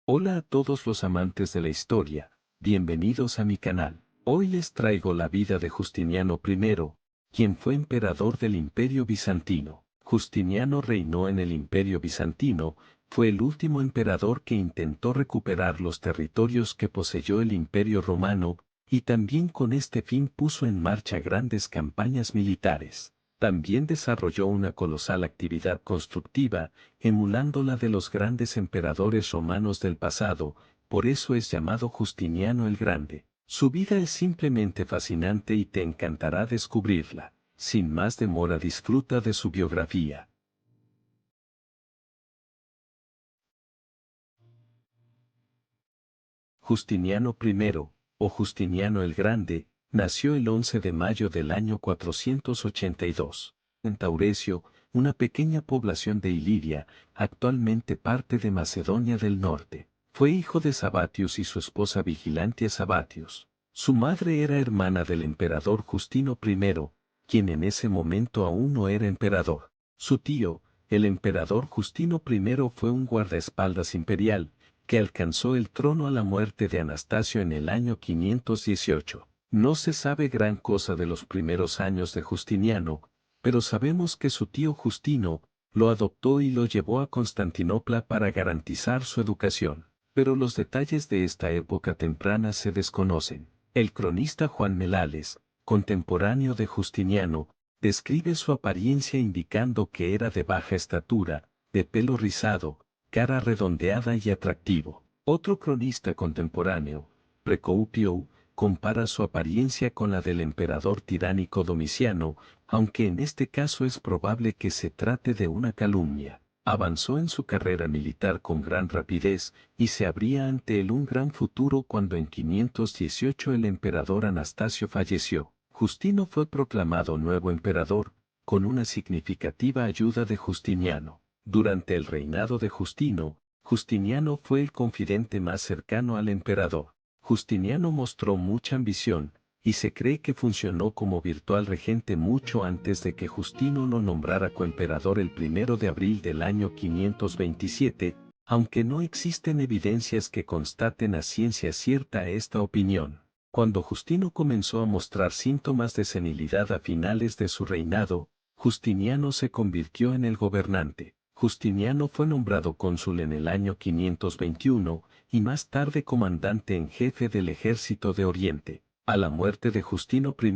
Hola a todos los amantes de la historia, bienvenidos a mi canal. Hoy les traigo la vida de Justiniano I, quien fue emperador del Imperio Bizantino. Justiniano reinó en el Imperio Bizantino, fue el último emperador que intentó recuperar los territorios que poseyó el Imperio Romano, y también con este fin puso en marcha grandes campañas militares. También desarrolló una colosal actividad constructiva, emulando la de los grandes emperadores romanos del pasado, por eso es llamado Justiniano el Grande. Su vida es simplemente fascinante y te encantará descubrirla. Sin más demora, disfruta de su biografía. Justiniano I, o Justiniano el Grande, nació el 11 de mayo del año 482, en Taurecio, una pequeña población de Iliria, actualmente parte de Macedonia del Norte. Fue hijo de Sabatius y su esposa Vigilantia Sabatius. Su madre era hermana del emperador Justino I, quien en ese momento aún no era emperador. Su tío, el emperador Justino I, fue un guardaespaldas imperial, que alcanzó el trono a la muerte de Anastasio en el año 518. No se sabe gran cosa de los primeros años de Justiniano, pero sabemos que su tío Justino lo adoptó y lo llevó a Constantinopla para garantizar su educación. Pero los detalles de esta época temprana se desconocen. El cronista Juan Melales, contemporáneo de Justiniano, describe su apariencia indicando que era de baja estatura, de pelo rizado, cara redondeada y atractivo. Otro cronista contemporáneo, Precopio, compara su apariencia con la del emperador tiránico Domiciano, aunque en este caso es probable que se trate de una calumnia. Avanzó en su carrera militar con gran rapidez, y se abría ante él un gran futuro cuando en 518 el emperador Anastasio falleció. Justino fue proclamado nuevo emperador, con una significativa ayuda de Justiniano. Durante el reinado de Justino, Justiniano fue el confidente más cercano al emperador. Justiniano mostró mucha ambición, y se cree que funcionó como virtual regente mucho antes de que Justino lo nombrara coemperador el 1 de abril del año 527, aunque no existen evidencias que constaten a ciencia cierta esta opinión. Cuando Justino comenzó a mostrar síntomas de senilidad a finales de su reinado, Justiniano se convirtió en el gobernante. Justiniano fue nombrado cónsul en el año 521, y más tarde comandante en jefe del ejército de Oriente. A la muerte de Justino I,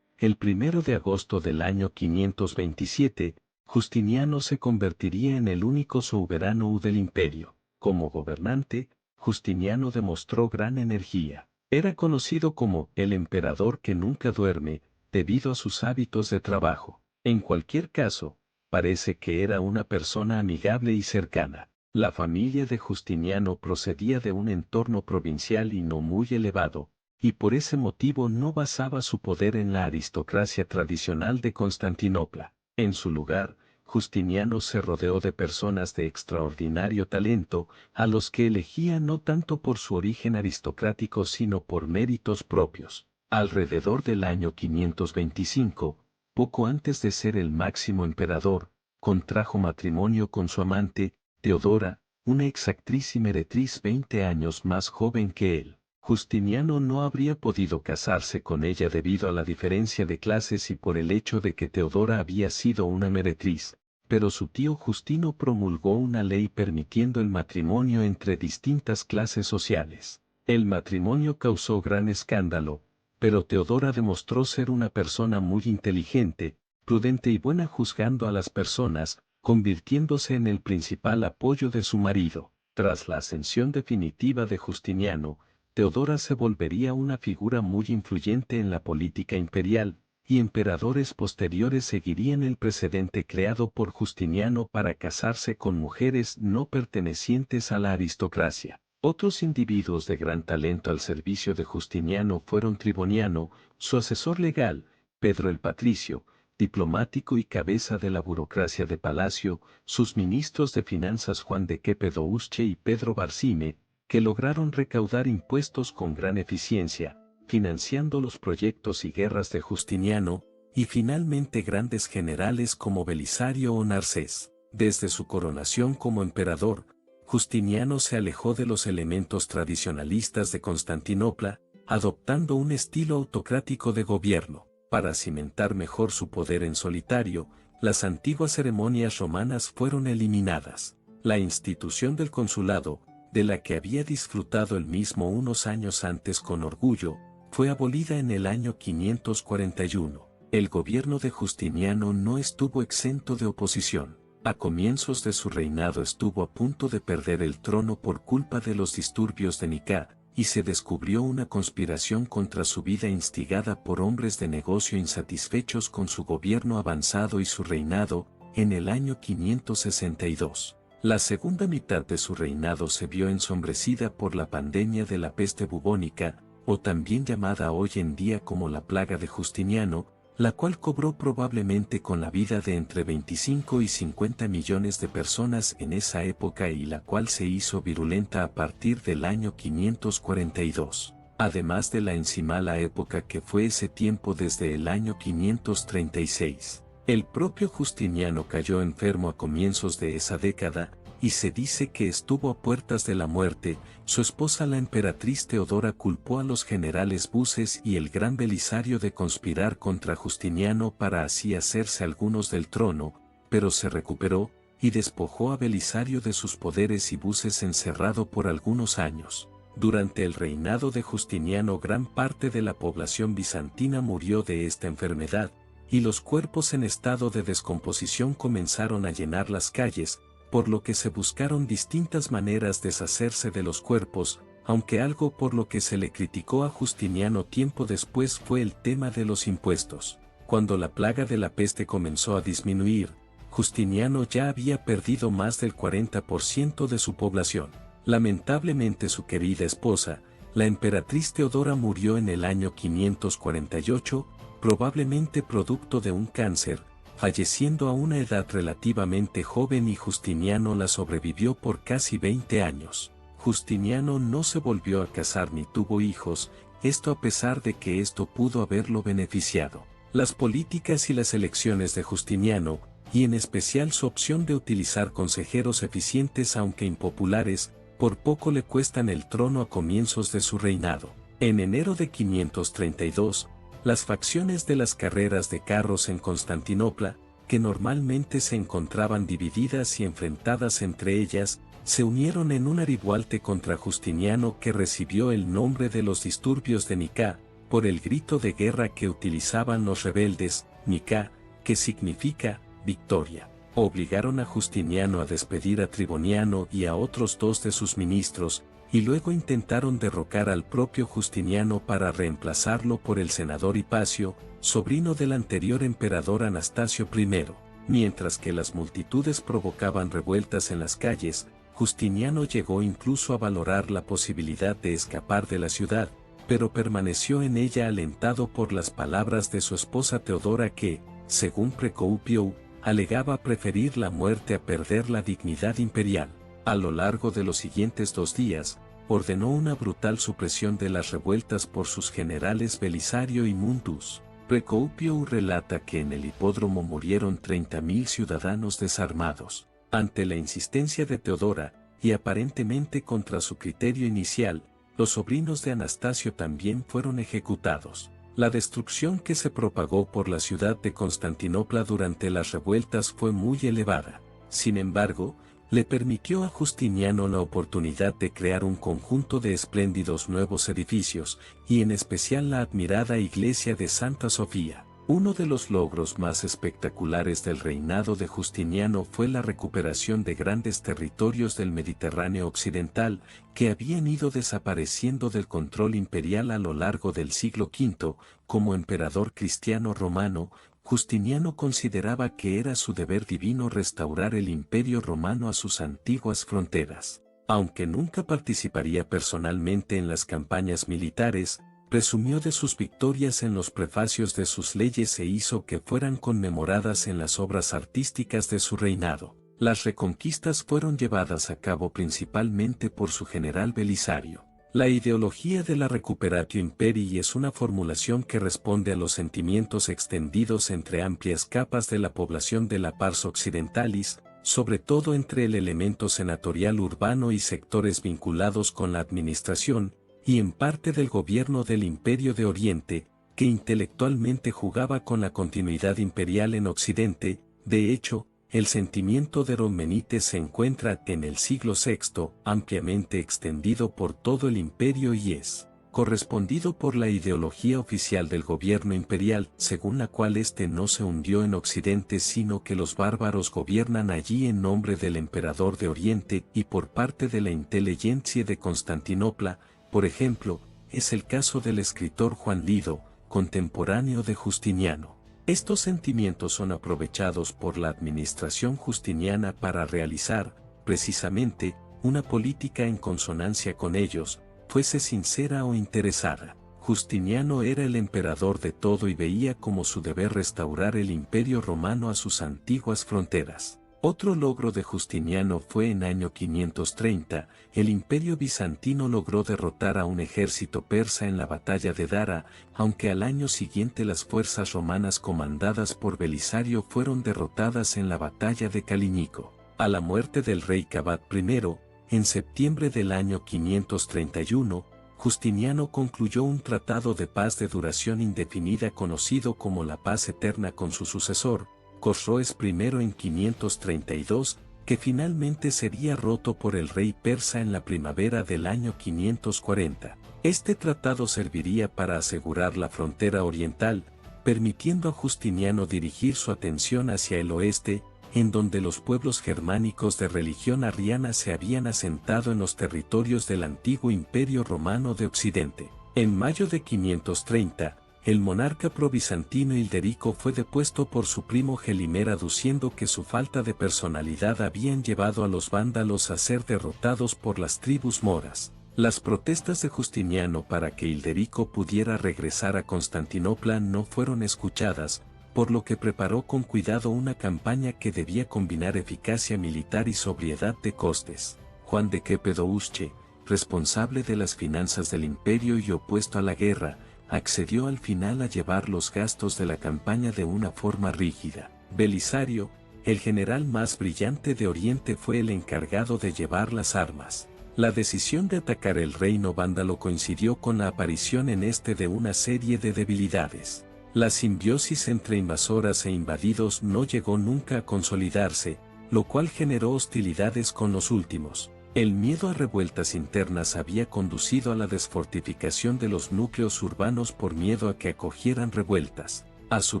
el 1 de agosto del año 527, Justiniano se convertiría en el único soberano del imperio. Como gobernante, Justiniano demostró gran energía. Era conocido como el emperador que nunca duerme, debido a sus hábitos de trabajo. En cualquier caso, parece que era una persona amigable y cercana. La familia de Justiniano procedía de un entorno provincial y no muy elevado, y por ese motivo no basaba su poder en la aristocracia tradicional de Constantinopla. En su lugar, Justiniano se rodeó de personas de extraordinario talento, a los que elegía no tanto por su origen aristocrático sino por méritos propios. Alrededor del año 525, poco antes de ser el máximo emperador, contrajo matrimonio con su amante, Teodora, una exactriz y meretriz 20 años más joven que él. Justiniano no habría podido casarse con ella debido a la diferencia de clases y por el hecho de que Teodora había sido una meretriz, pero su tío Justino promulgó una ley permitiendo el matrimonio entre distintas clases sociales. El matrimonio causó gran escándalo, pero Teodora demostró ser una persona muy inteligente, prudente y buena juzgando a las personas, convirtiéndose en el principal apoyo de su marido. Tras la ascensión definitiva de Justiniano, Teodora se volvería una figura muy influyente en la política imperial, y emperadores posteriores seguirían el precedente creado por Justiniano para casarse con mujeres no pertenecientes a la aristocracia. Otros individuos de gran talento al servicio de Justiniano fueron Triboniano, su asesor legal, Pedro el Patricio, diplomático y cabeza de la burocracia de palacio, sus ministros de finanzas Juan de Quepedousche y Pedro Barcime, que lograron recaudar impuestos con gran eficiencia, financiando los proyectos y guerras de Justiniano, y finalmente grandes generales como Belisario o Narcés. Desde su coronación como emperador, Justiniano se alejó de los elementos tradicionalistas de Constantinopla, adoptando un estilo autocrático de gobierno. Para cimentar mejor su poder en solitario, las antiguas ceremonias romanas fueron eliminadas. La institución del consulado, de la que había disfrutado él mismo unos años antes con orgullo, fue abolida en el año 541. El gobierno de Justiniano no estuvo exento de oposición. A comienzos de su reinado estuvo a punto de perder el trono por culpa de los disturbios de Nicea, y se descubrió una conspiración contra su vida instigada por hombres de negocio insatisfechos con su gobierno avanzado y su reinado, en el año 562. La segunda mitad de su reinado se vio ensombrecida por la pandemia de la peste bubónica, o también llamada hoy en día como la plaga de Justiniano, la cual cobró probablemente con la vida de entre 25 y 50 millones de personas en esa época y la cual se hizo virulenta a partir del año 542. Además de la encimala época que fue ese tiempo desde el año 536. El propio Justiniano cayó enfermo a comienzos de esa década, y se dice que estuvo a puertas de la muerte. Su esposa la emperatriz Teodora culpó a los generales Buses y el gran Belisario de conspirar contra Justiniano para así hacerse algunos del trono, pero se recuperó, y despojó a Belisario de sus poderes y Buses encerrado por algunos años. Durante el reinado de Justiniano gran parte de la población bizantina murió de esta enfermedad, y los cuerpos en estado de descomposición comenzaron a llenar las calles, por lo que se buscaron distintas maneras de deshacerse de los cuerpos, aunque algo por lo que se le criticó a Justiniano tiempo después fue el tema de los impuestos. Cuando la plaga de la peste comenzó a disminuir, Justiniano ya había perdido más del 40% de su población. Lamentablemente su querida esposa, la emperatriz Teodora murió en el año 548, probablemente producto de un cáncer, falleciendo a una edad relativamente joven y Justiniano la sobrevivió por casi 20 años. Justiniano no se volvió a casar ni tuvo hijos, esto a pesar de que esto pudo haberlo beneficiado. Las políticas y las elecciones de Justiniano, y en especial su opción de utilizar consejeros eficientes aunque impopulares, por poco le cuestan el trono a comienzos de su reinado. En enero de 532, las facciones de las carreras de carros en Constantinopla, que normalmente se encontraban divididas y enfrentadas entre ellas, se unieron en un aribualte contra Justiniano que recibió el nombre de los disturbios de Nicea, por el grito de guerra que utilizaban los rebeldes. Nicea, que significa victoria. Obligaron a Justiniano a despedir a Triboniano y a otros dos de sus ministros, y luego intentaron derrocar al propio Justiniano para reemplazarlo por el senador Hipacio, sobrino del anterior emperador Anastasio I. Mientras que las multitudes provocaban revueltas en las calles, Justiniano llegó incluso a valorar la posibilidad de escapar de la ciudad, pero permaneció en ella alentado por las palabras de su esposa Teodora que, según Procopius, alegaba preferir la muerte a perder la dignidad imperial. A lo largo de los siguientes 2 días, ordenó una brutal supresión de las revueltas por sus generales Belisario y Mundus. Procopius relata que en el hipódromo murieron 30.000 ciudadanos desarmados. Ante la insistencia de Teodora, y aparentemente contra su criterio inicial, los sobrinos de Anastasio también fueron ejecutados. La destrucción que se propagó por la ciudad de Constantinopla durante las revueltas fue muy elevada. Sin embargo, le permitió a Justiniano la oportunidad de crear un conjunto de espléndidos nuevos edificios, y en especial la admirada iglesia de Santa Sofía. Uno de los logros más espectaculares del reinado de Justiniano fue la recuperación de grandes territorios del Mediterráneo occidental, que habían ido desapareciendo del control imperial a lo largo del siglo V. Como emperador cristiano romano, Justiniano consideraba que era su deber divino restaurar el imperio romano a sus antiguas fronteras. Aunque nunca participaría personalmente en las campañas militares, presumió de sus victorias en los prefacios de sus leyes e hizo que fueran conmemoradas en las obras artísticas de su reinado. Las reconquistas fueron llevadas a cabo principalmente por su general Belisario. La ideología de la Recuperatio Imperii es una formulación que responde a los sentimientos extendidos entre amplias capas de la población de la Pars Occidentalis, sobre todo entre el elemento senatorial urbano y sectores vinculados con la administración, y en parte del gobierno del Imperio de Oriente, que intelectualmente jugaba con la continuidad imperial en Occidente. De hecho, el sentimiento de Romanites se encuentra en el siglo VI ampliamente extendido por todo el imperio y es correspondido por la ideología oficial del gobierno imperial, según la cual éste no se hundió en Occidente sino que los bárbaros gobiernan allí en nombre del emperador de Oriente y por parte de la inteligencia de Constantinopla. Por ejemplo, es el caso del escritor Juan Lido, contemporáneo de Justiniano. Estos sentimientos son aprovechados por la administración justiniana para realizar, precisamente, una política en consonancia con ellos, fuese sincera o interesada. Justiniano era el emperador de todo y veía como su deber restaurar el imperio romano a sus antiguas fronteras. Otro logro de Justiniano fue en año 530, el imperio bizantino logró derrotar a un ejército persa en la batalla de Dara, aunque al año siguiente las fuerzas romanas comandadas por Belisario fueron derrotadas en la batalla de Calínico. A la muerte del rey Cabat I, en septiembre del año 531, Justiniano concluyó un tratado de paz de duración indefinida conocido como la paz eterna con su sucesor, Cosroes I en 532, que finalmente sería roto por el rey persa en la primavera del año 540. Este tratado serviría para asegurar la frontera oriental, permitiendo a Justiniano dirigir su atención hacia el oeste, en donde los pueblos germánicos de religión arriana se habían asentado en los territorios del antiguo Imperio Romano de Occidente. En mayo de 530, el monarca probizantino Hilderico fue depuesto por su primo Gelimer aduciendo que su falta de personalidad habían llevado a los vándalos a ser derrotados por las tribus moras. Las protestas de Justiniano para que Hilderico pudiera regresar a Constantinopla no fueron escuchadas, por lo que preparó con cuidado una campaña que debía combinar eficacia militar y sobriedad de costes. Juan de Quevedo-Usche, responsable de las finanzas del imperio y opuesto a la guerra, accedió al final a llevar los gastos de la campaña de una forma rígida. Belisario, el general más brillante de Oriente, fue el encargado de llevar las armas. La decisión de atacar el reino vándalo coincidió con la aparición en este de una serie de debilidades. La simbiosis entre invasoras e invadidos no llegó nunca a consolidarse, lo cual generó hostilidades con los últimos. El miedo a revueltas internas había conducido a la desfortificación de los núcleos urbanos por miedo a que acogieran revueltas. A su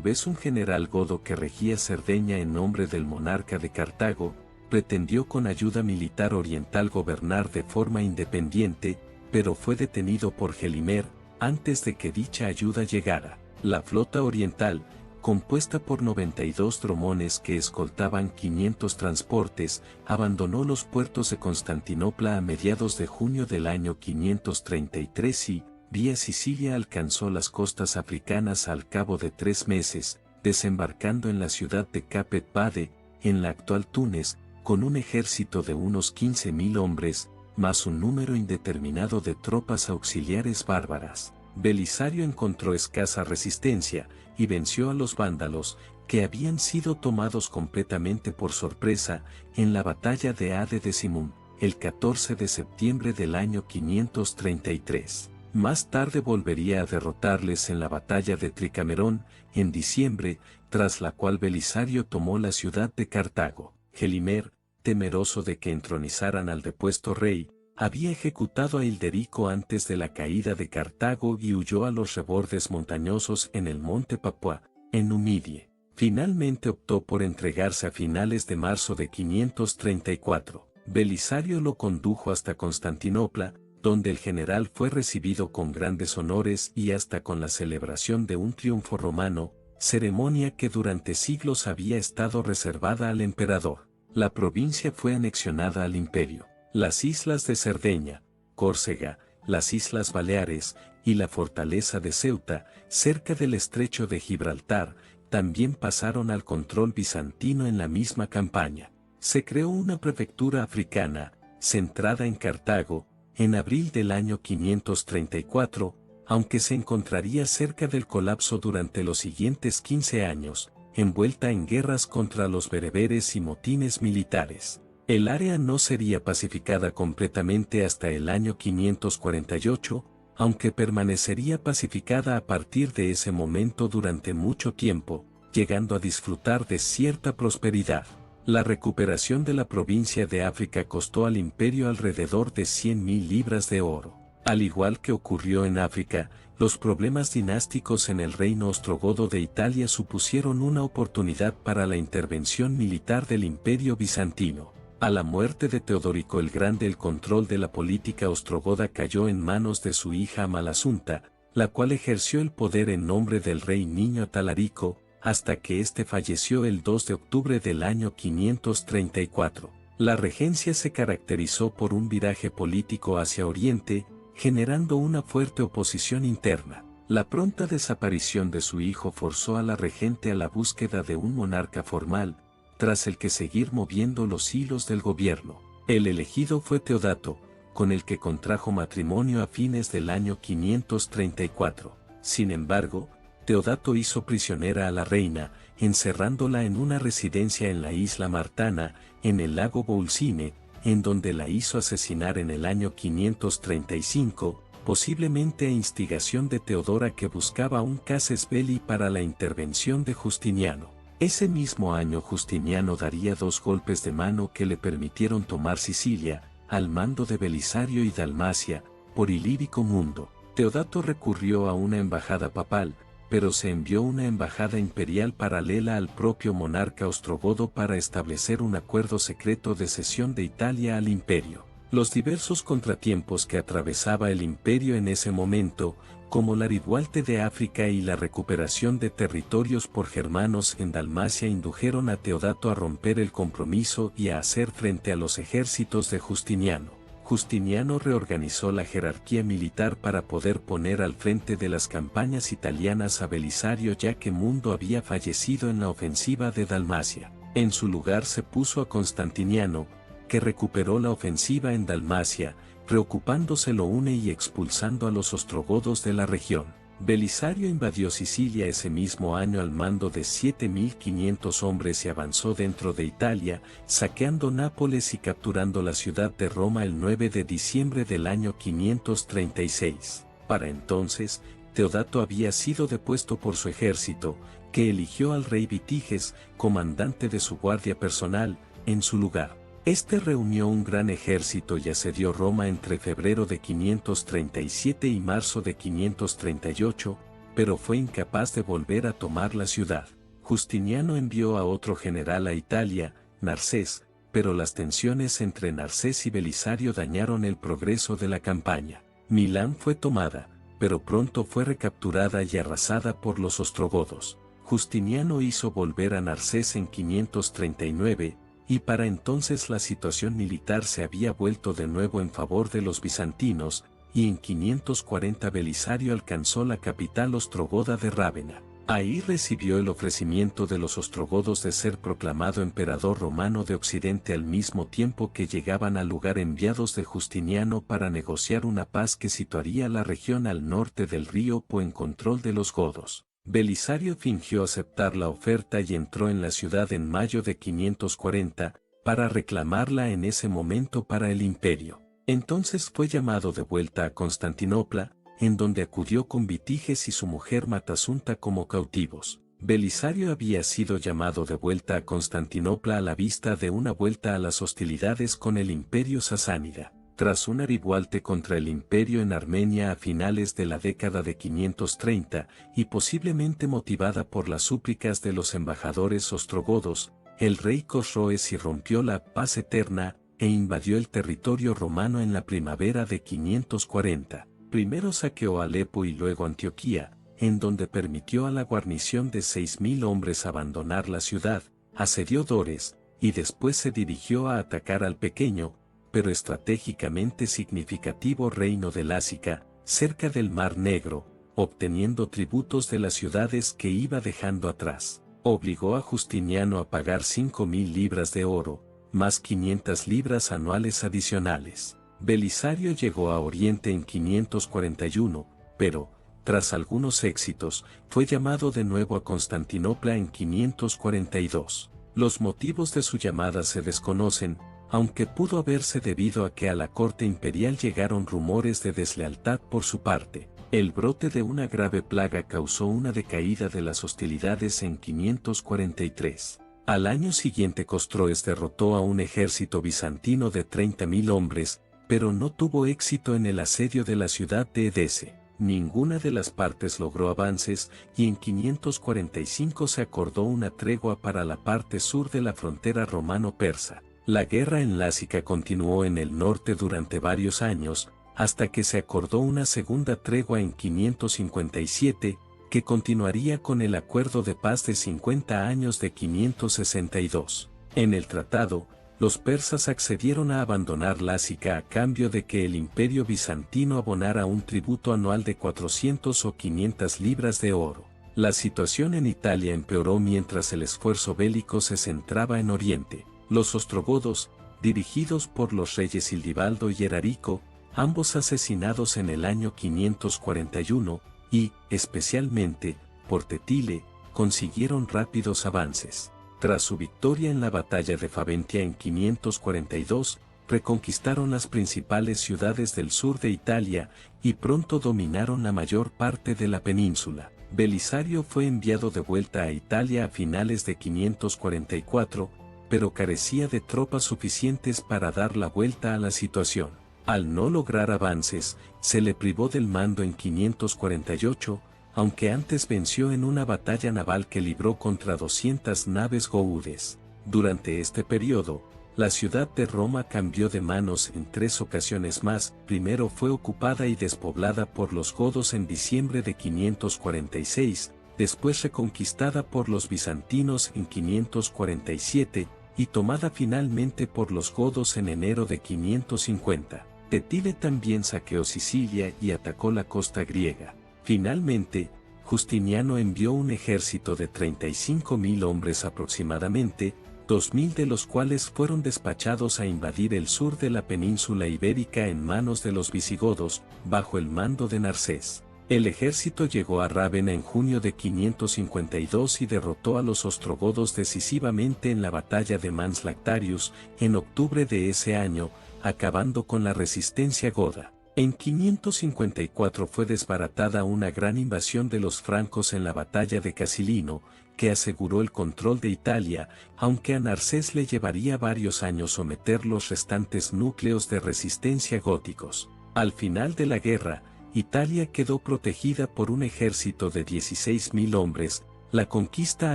vez, un general godo que regía Cerdeña en nombre del monarca de Cartago, pretendió con ayuda militar oriental gobernar de forma independiente, pero fue detenido por Gelimer antes de que dicha ayuda llegara. La flota oriental, compuesta por 92 dromones que escoltaban 500 transportes, abandonó los puertos de Constantinopla a mediados de junio del año 533 y, vía Sicilia, alcanzó las costas africanas al cabo de 3 meses, desembarcando en la ciudad de Capet Bade, en la actual Túnez, con un ejército de unos 15.000 hombres, más un número indeterminado de tropas auxiliares bárbaras. Belisario encontró escasa resistencia y venció a los vándalos, que habían sido tomados completamente por sorpresa en la batalla de Ade de Simum, el 14 de septiembre del año 533. Más tarde volvería a derrotarles en la batalla de Tricamerón, en diciembre, tras la cual Belisario tomó la ciudad de Cartago. Gelimer, temeroso de que entronizaran al depuesto rey, había ejecutado a Hilderico antes de la caída de Cartago y huyó a los rebordes montañosos en el monte Papua, en Numidie. Finalmente optó por entregarse a finales de marzo de 534. Belisario lo condujo hasta Constantinopla, donde el general fue recibido con grandes honores y hasta con la celebración de un triunfo romano, ceremonia que durante siglos había estado reservada al emperador. La provincia fue anexionada al imperio. Las islas de Cerdeña, Córcega, las Islas Baleares y la fortaleza de Ceuta, cerca del estrecho de Gibraltar, también pasaron al control bizantino en la misma campaña. Se creó una prefectura africana, centrada en Cartago, en abril del año 534, aunque se encontraría cerca del colapso durante los siguientes 15 años. envuelta en guerras contra los bereberes y motines militares. El área no sería pacificada completamente hasta el año 548, aunque permanecería pacificada a partir de ese momento durante mucho tiempo, llegando a disfrutar de cierta prosperidad. La recuperación de la provincia de África costó al imperio alrededor de 100.000 libras de oro. Al igual que ocurrió en África, los problemas dinásticos en el reino ostrogodo de Italia supusieron una oportunidad para la intervención militar del imperio bizantino. A la muerte de Teodorico el Grande, el control de la política ostrogoda cayó en manos de su hija Amalasuntha, la cual ejerció el poder en nombre del rey Niño Talarico, hasta que éste falleció el 2 de octubre del año 534. La regencia se caracterizó por un viraje político hacia Oriente, generando una fuerte oposición interna. La pronta desaparición de su hijo forzó a la regente a la búsqueda de un monarca formal, tras el que seguir moviendo los hilos del gobierno. El elegido fue Teodato, con el que contrajo matrimonio a fines del año 534. Sin embargo, Teodato hizo prisionera a la reina, encerrándola en una residencia en la isla Martana, en el lago Boulsine, en donde la hizo asesinar en el año 535, posiblemente a instigación de Teodora, que buscaba un casus belli para la intervención de Justiniano. Ese mismo año Justiniano daría 2 golpes de mano que le permitieron tomar Sicilia, al mando de Belisario y Dalmacia, por Ilírico Mundo. Teodato recurrió a una embajada papal, pero se envió una embajada imperial paralela al propio monarca ostrogodo para establecer un acuerdo secreto de cesión de Italia al imperio. Los diversos contratiempos que atravesaba el imperio en ese momento, como la ridualte de África y la recuperación de territorios por germanos en Dalmacia, indujeron a Teodato a romper el compromiso y a hacer frente a los ejércitos de Justiniano. Justiniano reorganizó la jerarquía militar para poder poner al frente de las campañas italianas a Belisario, ya que Mundo había fallecido en la ofensiva de Dalmacia. En su lugar se puso a Constantiniano, que recuperó la ofensiva en Dalmacia, preocupándose lo une y expulsando a los ostrogodos de la región. Belisario invadió Sicilia ese mismo año al mando de 7.500 hombres y avanzó dentro de Italia, saqueando Nápoles y capturando la ciudad de Roma el 9 de diciembre del año 536. Para entonces, Teodato había sido depuesto por su ejército, que eligió al rey Vitiges, comandante de su guardia personal, en su lugar. Este reunió un gran ejército y asedió Roma entre febrero de 537 y marzo de 538, pero fue incapaz de volver a tomar la ciudad. Justiniano envió a otro general a Italia, Narcés, pero las tensiones entre Narcés y Belisario dañaron el progreso de la campaña. Milán fue tomada, pero pronto fue recapturada y arrasada por los ostrogodos. Justiniano hizo volver a Narcés en 539, y para entonces la situación militar se había vuelto de nuevo en favor de los bizantinos, y en 540 Belisario alcanzó la capital ostrogoda de Rávena. Ahí recibió el ofrecimiento de los ostrogodos de ser proclamado emperador romano de Occidente, al mismo tiempo que llegaban al lugar enviados de Justiniano para negociar una paz que situaría la región al norte del río Po en control de los godos. Belisario fingió aceptar la oferta y entró en la ciudad en mayo de 540, para reclamarla en ese momento para el imperio. Entonces fue llamado de vuelta a Constantinopla, en donde acudió con Vitiges y su mujer Matasunta como cautivos. Belisario había sido llamado de vuelta a Constantinopla a la vista de una vuelta a las hostilidades con el imperio sasánida. Tras una ridualte contra el imperio en Armenia a finales de la década de 530, y posiblemente motivada por las súplicas de los embajadores ostrogodos, el rey Cosroes irrumpió la paz eterna e invadió el territorio romano en la primavera de 540. Primero saqueó Alepo y luego Antioquía, en donde permitió a la guarnición de 6.000 hombres abandonar la ciudad, asedió Dores, y después se dirigió a atacar al pequeño, pero estratégicamente significativo reino de Lásica, cerca del Mar Negro, obteniendo tributos de las ciudades que iba dejando atrás. Obligó a Justiniano a pagar 5.000 libras de oro, más 500 libras anuales adicionales. Belisario llegó a Oriente en 541, pero, tras algunos éxitos, fue llamado de nuevo a Constantinopla en 542. Los motivos de su llamada se desconocen, aunque pudo haberse debido a que a la corte imperial llegaron rumores de deslealtad por su parte. El brote de una grave plaga causó una decaída de las hostilidades en 543. Al año siguiente Cosroes derrotó a un ejército bizantino de 30.000 hombres, pero no tuvo éxito en el asedio de la ciudad de Edese. Ninguna de las partes logró avances y en 545 se acordó una tregua para la parte sur de la frontera romano-persa. La guerra en Lácica continuó en el norte durante varios años, hasta que se acordó una segunda tregua en 557, que continuaría con el acuerdo de paz de 50 años de 562. En el tratado, los persas accedieron a abandonar Lácica a cambio de que el imperio bizantino abonara un tributo anual de 400 o 500 libras de oro. La situación en Italia empeoró mientras el esfuerzo bélico se centraba en Oriente. Los ostrogodos, dirigidos por los reyes Hildibaldo y Erarico, ambos asesinados en el año 541, y, especialmente, por Tetile, consiguieron rápidos avances. Tras su victoria en la batalla de Faventia en 542, reconquistaron las principales ciudades del sur de Italia y pronto dominaron la mayor parte de la península. Belisario fue enviado de vuelta a Italia a finales de 544, pero carecía de tropas suficientes para dar la vuelta a la situación. Al no lograr avances, se le privó del mando en 548, aunque antes venció en una batalla naval que libró contra 200 naves goúdes. Durante este periodo, la ciudad de Roma cambió de manos en 3 ocasiones más. Primero fue ocupada y despoblada por los godos en diciembre de 546, después reconquistada por los bizantinos en 547, y tomada finalmente por los godos en enero de 550. Tetile también saqueó Sicilia y atacó la costa griega. Finalmente, Justiniano envió un ejército de 35.000 hombres aproximadamente, 2.000 de los cuales fueron despachados a invadir el sur de la península ibérica en manos de los visigodos, bajo el mando de Narcés. El ejército llegó a Rávena en junio de 552 y derrotó a los ostrogodos decisivamente en la batalla de Mans Lactarius en octubre de ese año, acabando con la resistencia goda. En 554 fue desbaratada una gran invasión de los francos en la batalla de Casilino, que aseguró el control de Italia, aunque a Narcés le llevaría varios años someter los restantes núcleos de resistencia góticos. Al final de la guerra, Italia quedó protegida por un ejército de 16.000 hombres. La conquista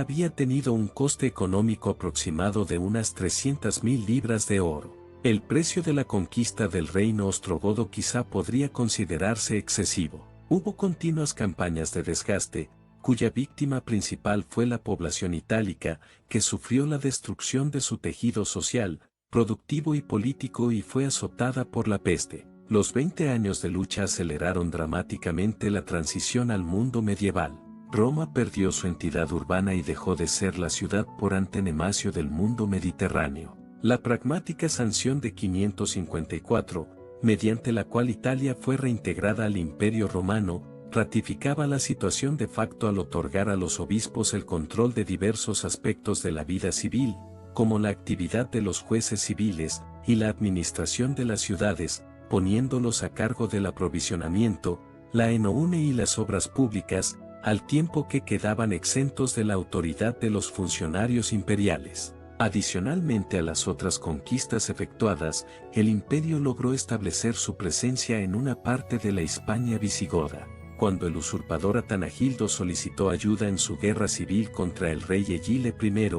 había tenido un coste económico aproximado de unas 300.000 libras de oro. El precio de la conquista del reino ostrogodo quizá podría considerarse excesivo. Hubo continuas campañas de desgaste, cuya víctima principal fue la población itálica, que sufrió la destrucción de su tejido social, productivo y político y fue azotada por la peste. Los 20 años de lucha aceleraron dramáticamente la transición al mundo medieval. Roma perdió su entidad urbana y dejó de ser la ciudad por antonomasia del mundo mediterráneo. La pragmática sanción de 554, mediante la cual Italia fue reintegrada al Imperio Romano, ratificaba la situación de facto al otorgar a los obispos el control de diversos aspectos de la vida civil, como la actividad de los jueces civiles y la administración de las ciudades, poniéndolos a cargo del aprovisionamiento, la enoune y las obras públicas, al tiempo que quedaban exentos de la autoridad de los funcionarios imperiales. Adicionalmente a las otras conquistas efectuadas, el imperio logró establecer su presencia en una parte de la Hispania visigoda. Cuando el usurpador Atanagildo solicitó ayuda en su guerra civil contra el rey Egile I,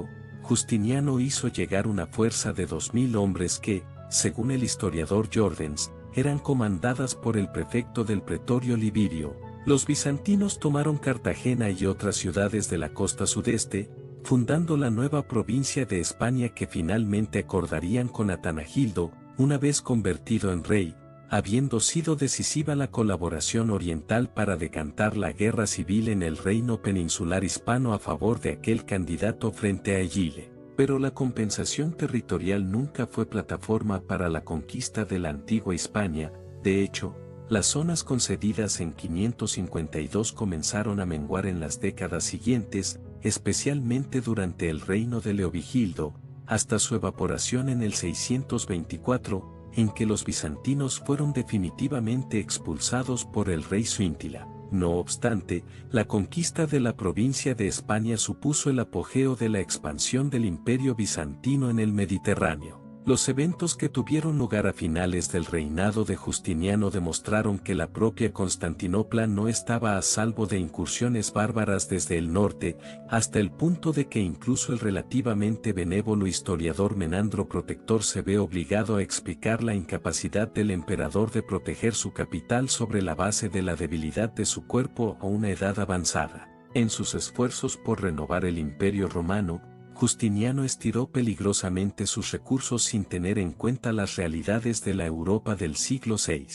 Justiniano hizo llegar una fuerza de 2.000 hombres que, según el historiador Jordanes, eran comandadas por el prefecto del pretorio Livirio. Los bizantinos tomaron Cartagena y otras ciudades de la costa sudeste, fundando la nueva provincia de España que finalmente acordarían con Atanagildo, una vez convertido en rey, habiendo sido decisiva la colaboración oriental para decantar la guerra civil en el reino peninsular hispano a favor de aquel candidato frente a Egile. Pero la compensación territorial nunca fue plataforma para la conquista de la antigua Hispania. De hecho, Las zonas concedidas en 552 comenzaron a menguar en las décadas siguientes, especialmente durante el reino de Leovigildo, hasta su evaporación en el 624, en que los bizantinos fueron definitivamente expulsados por el rey Suintila. No obstante, la conquista de la provincia de España supuso el apogeo de la expansión del imperio bizantino en el Mediterráneo. Los eventos que tuvieron lugar a finales del reinado de Justiniano demostraron que la propia Constantinopla no estaba a salvo de incursiones bárbaras desde el norte, hasta el punto de que incluso el relativamente benévolo historiador Menandro Protector se ve obligado a explicar la incapacidad del emperador de proteger su capital sobre la base de la debilidad de su cuerpo a una edad avanzada. En sus esfuerzos por renovar el imperio romano, Justiniano estiró peligrosamente sus recursos sin tener en cuenta las realidades de la Europa del siglo VI.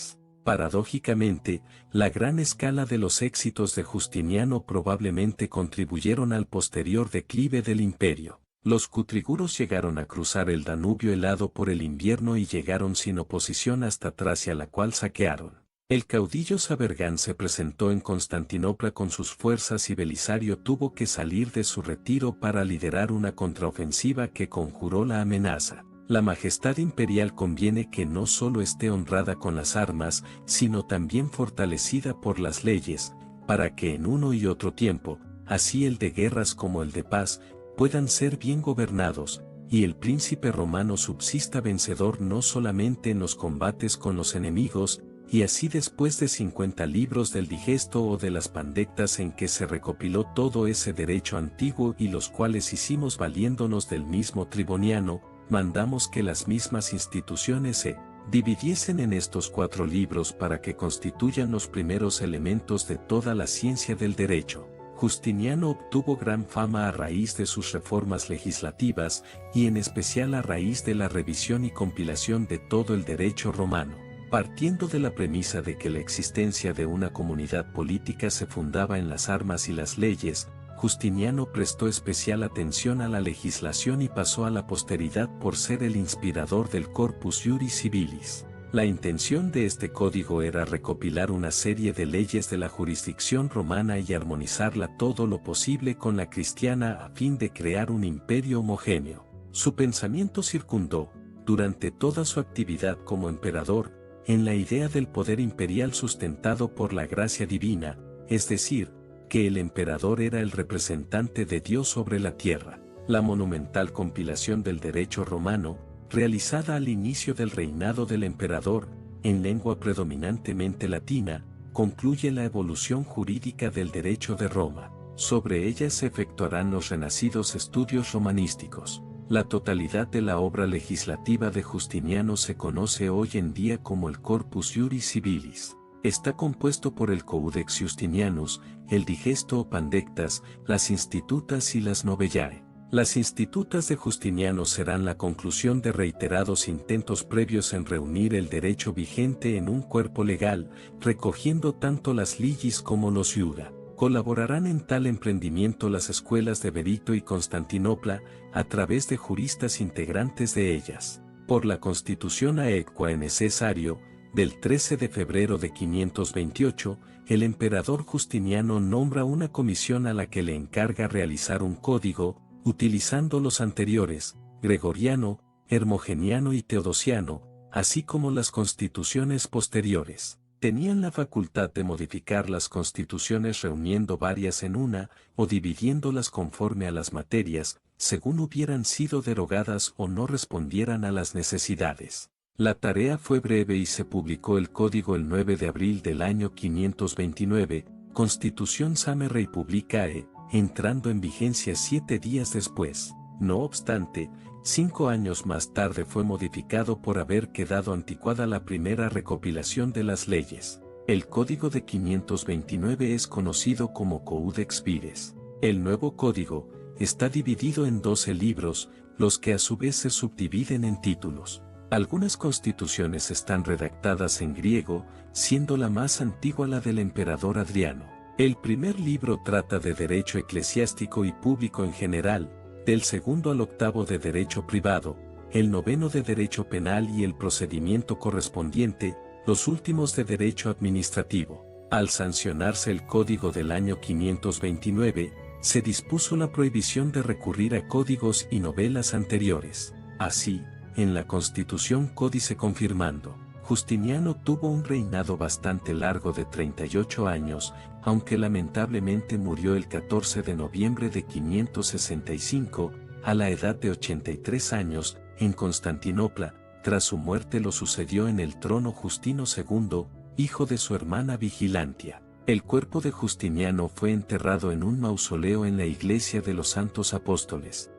Paradójicamente, la gran escala de los éxitos de Justiniano probablemente contribuyeron al posterior declive del imperio. Los cutriguros llegaron a cruzar el Danubio helado por el invierno y llegaron sin oposición hasta Tracia, la cual saquearon. El caudillo Sabergán se presentó en Constantinopla con sus fuerzas y Belisario tuvo que salir de su retiro para liderar una contraofensiva que conjuró la amenaza. La majestad imperial conviene que no solo esté honrada con las armas, sino también fortalecida por las leyes, para que en uno y otro tiempo, así el de guerras como el de paz, puedan ser bien gobernados, y el príncipe romano subsista vencedor no solamente en los combates con los enemigos, y así después de 50 libros del Digesto o de las Pandectas en que se recopiló todo ese derecho antiguo y los cuales hicimos valiéndonos del mismo Triboniano, mandamos que las mismas instituciones se dividiesen en estos 4 libros para que constituyan los primeros elementos de toda la ciencia del derecho. Justiniano obtuvo gran fama a raíz de sus reformas legislativas y en especial a raíz de la revisión y compilación de todo el derecho romano. Partiendo de la premisa de que la existencia de una comunidad política se fundaba en las armas y las leyes, Justiniano prestó especial atención a la legislación y pasó a la posteridad por ser el inspirador del Corpus Iuris Civilis. La intención de este código era recopilar una serie de leyes de la jurisdicción romana y armonizarla todo lo posible con la cristiana a fin de crear un imperio homogéneo. Su pensamiento circundó, durante toda su actividad como emperador, en la idea del poder imperial sustentado por la gracia divina, es decir, que el emperador era el representante de Dios sobre la tierra. La monumental compilación del derecho romano, realizada al inicio del reinado del emperador, en lengua predominantemente latina, concluye la evolución jurídica del derecho de Roma. Sobre ella se efectuarán los renacidos estudios romanísticos. La totalidad de la obra legislativa de Justiniano se conoce hoy en día como el Corpus Iuris Civilis. Está compuesto por el Codex Justinianus, el Digesto o Pandectas, las Institutas y las Novellae. Las Institutas de Justiniano serán la conclusión de reiterados intentos previos en reunir el derecho vigente en un cuerpo legal, recogiendo tanto las Ligis como los Iura. Colaborarán en tal emprendimiento las escuelas de Berito y Constantinopla, a través de juristas integrantes de ellas. Por la Constitución Aequae Necesario, del 13 de febrero de 528, el emperador Justiniano nombra una comisión a la que le encarga realizar un código, utilizando los anteriores, Gregoriano, Hermogeniano y Teodosiano, así como las constituciones posteriores. Tenían la facultad de modificar las constituciones reuniendo varias en una, o dividiéndolas conforme a las materias, según hubieran sido derogadas o no respondieran a las necesidades. La tarea fue breve y se publicó el código el 9 de abril del año 529, Constitución Same Reipublicae, entrando en vigencia 7 días después. No obstante, 5 años más tarde fue modificado por haber quedado anticuada la primera recopilación de las leyes. El código de 529 es conocido como Codex Vires. El nuevo código está dividido en 12 libros, los que a su vez se subdividen en títulos. Algunas constituciones están redactadas en griego, siendo la más antigua la del emperador Adriano. El primer libro trata de derecho eclesiástico y público en general, del segundo al octavo de derecho privado, el noveno de derecho penal y el procedimiento correspondiente, los últimos de derecho administrativo. Al sancionarse el Código del año 529, se dispuso la prohibición de recurrir a códigos y novelas anteriores. Así, en la Constitución Códice confirmando, Justiniano tuvo un reinado bastante largo de 38 años, aunque lamentablemente murió el 14 de noviembre de 565, a la edad de 83 años, en Constantinopla. Tras su muerte lo sucedió en el trono Justino II, hijo de su hermana Vigilantia. El cuerpo de Justiniano fue enterrado en un mausoleo en la iglesia de los Santos Apóstoles.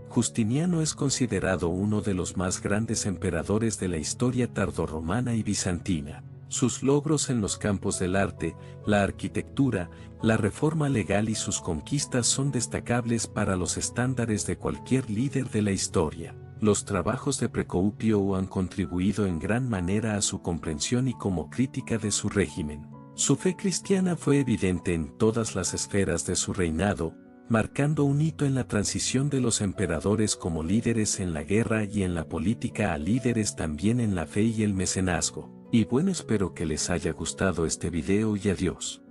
Justiniano es considerado uno de los más grandes emperadores de la historia tardorromana y bizantina. Sus logros en los campos del arte, la arquitectura, la reforma legal y sus conquistas son destacables para los estándares de cualquier líder de la historia. Los trabajos de Procopio han contribuido en gran manera a su comprensión y como crítica de su régimen. Su fe cristiana fue evidente en todas las esferas de su reinado, marcando un hito en la transición de los emperadores como líderes en la guerra y en la política a líderes también en la fe y el mecenazgo. Y bueno, espero que les haya gustado este video y adiós.